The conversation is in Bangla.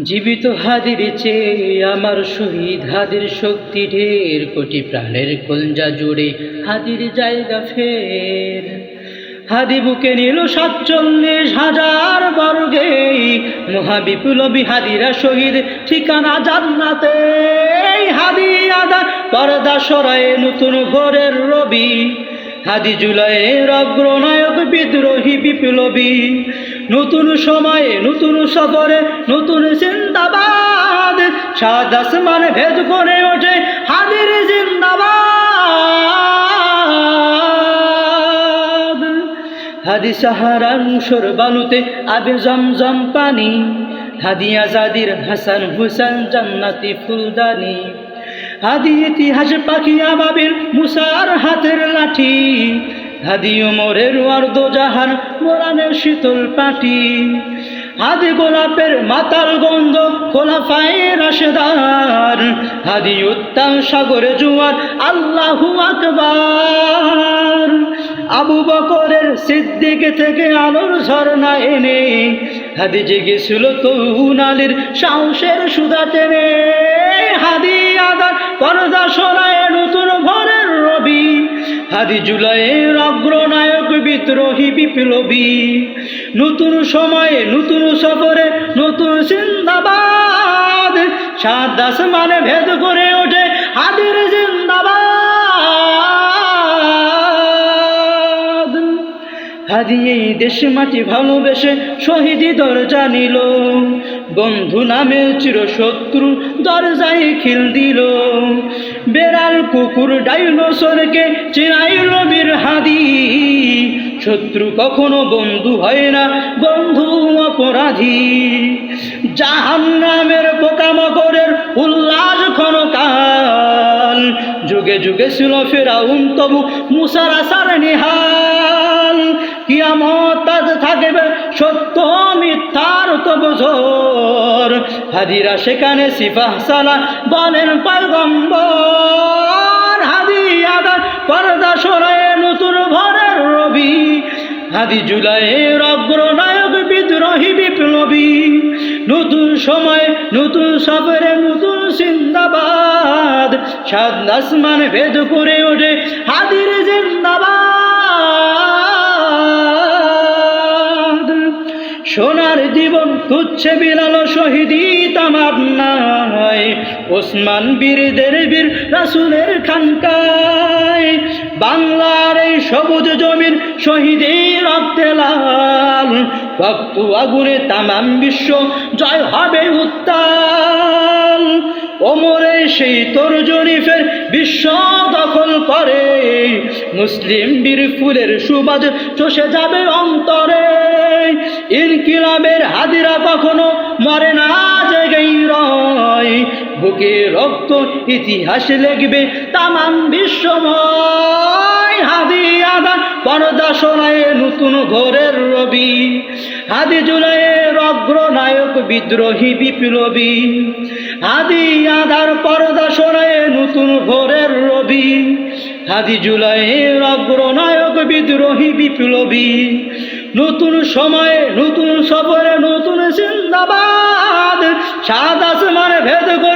জীবিত হাদির চেয়ে আমার শহীদ হাদির শক্তি ঢের, কোটি প্রাণের কলজা জুড়ে হাদির জায়গা ফের। হাদি বুকে নিল ৪৭,০০০ বর্গে, মহাবিপ্লবী হাদিরা শহীদ, ঠিকানা জান্নাতে। হাদি আদার পর্দা সরায়ে নতুন ভোরের রবি, হাদি জুলাইয়ের অগ্রনায়ক বিদ্রোহী বিপ্লবী। নতুন সময়ে নতুন সফরে নতুন জিন্দাবাদ, সাত আসমান ভেদ করে ওঠে হাদির জিন্দাবাদ। হাদি সাহারার মুসর বালুতে আবে জমজম পানি, হাদি আজাদির হাসান হুসেন জান্নাতি ফুলদানি। হাদি ইতিহাস পাখি আবাবিল মুসার হাতের লাঠি, হাদি ওমরের অর্ধ জাহান মোরানের শীতল পাটি। হাদি গোলাপের মাতাল গন্ধ খোলাফায়ে রাশেদার, হাদি উত্তাল সাগরে জোয়ার আল্লাহু আকবার। আবু বকরের সিদ্দিক থেকে আলোর ঝর্ণা এনে, হাদি জেগেছিল তরুণ আলীর সাহসের সুধা টেনে। হাদি আদার পর্দা সরায়ে নতুন ভোরের রবি, হাদি জুলাইয়ের অগ্রনায়ক বিদ্রোহী বিপ্লবী। নতুন সময়ে নতুন সফরে নতুন জিন্দাবাদ, সাত আসমানে ভেদ করে ওঠে হাদির জিন্দাবাদ। হাদি এই দেশ মাটি ভালোবেসে শহীদি দরজা নিল, বন্ধু নামে চিরশত্রু দরজায় খিল দিল। বেড়াল কুকুর ডাইনোসরকে চিনাইল বীর হাদি, শত্রু কখনো বন্ধু হয় না, বন্ধু অপরাধী। জাহান্নামের পোকামাকড়ের উল্লাস ক্ষণকাল, যুগে যুগে ছিল ফেরাউন তবু মুসার আসার নিহাল। কিয়ামত আজ থাকবে সত্য মিথ্যার তবু জোর, হাদিরা সেখানে সিপাহ সালা বলেন পয়গম্বর। হাদি আদার পর্দা সরায়ে নতুন ভোরের রবি, হাদি জুলাইয়ের অগ্রনায়ক বিদ্রোহী বিপ্লবী। নতুন সময় নতুন সফরে নতুন জিন্দাবাদ, সাত আসমান ভেদ করে ওঠে হাদির জিন্দাবাদ। সোনার জীবন তুচ্ছে বিলাল শহীদি তামান্নায়, ওসমান বীরদের বীর রাসূলের খানকায়। বাংলার এই সবুজ জমির শহীদি রক্তে লাল, রক্ত আগুনে তামাম বিশ্ব জয় হবে উত্তাল। ওমরে সেই তর্জনী ফের বিশ্ব দখল করে, মুসলিম বীর ফুলের সুবাদ চষে যাবে অন্তরে। ইনকিলাবের হাদিরা কখনো মরে না, জেগেই রয়, বুকে রক্ত ইতিহাস লিখবে তামাম বিশ্বময়। হাদি আদার পর্দা সরায়ে নতুন ভোরের রবি, হাদি জুলাইয়ের অগ্রনায়ক বিদ্রোহী বিপ্লবী। হাদি আদার পর্দা সরায়ে নতুন ভোরের রবি, হাদি জুলাইয়ের অগ্রনায়ক বিদ্রোহী বিপ্লবী। নতুন সময়ে নতুন সফরে নতুন জিন্দাবাদ, সাত আসমানে ভেদ করে